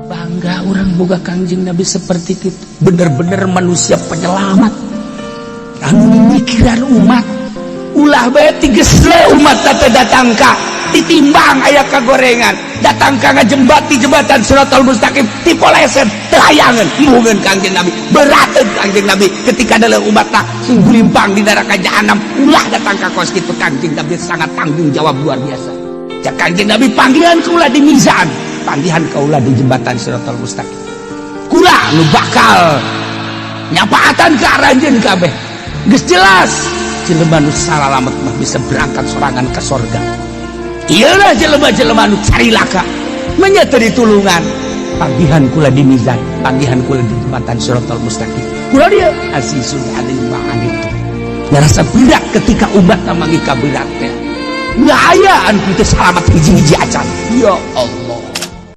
Bangga orang boga Kangjeng Nabi seperti itu, bener-bener manusia penyelamat anu mikiran umat. Ulah bae tigesle umat teh datang ka ditimbang aya kagorengan, datang ka ngajembati jembatan Siratal Mustaqim dipoleset telayangan muhungeun Kangjeng Nabi, berateuh Kangjeng Nabi ketika adalah umatna sing gulimpang di neraka jahanam. Ulah datang ka kos kitu Kangjeng Nabi sangat tanggung jawab luar biasa. Cak Kangjeng Nabi panggilan kula di mizan, panggilan kaulah di jembatan Siratal Mustaqim. Kula nu bakal nyapaatan ke aranjeun kabeh. Geus jelas jelema nu salalamet mah bisa berangkat sorangan ke sorga. Iyalah jelema-jelema nu carilaka menyeteri tulungan. Panggihan kula di mizan, panggihan kula di jembatan Siratal Mustaqim. Kula dia azizun alil ma'anit. Ngerasa berat ketika umat mangi ka berat teh. Ngayaan kita selamat hiji-hiji acan. Ya Allah.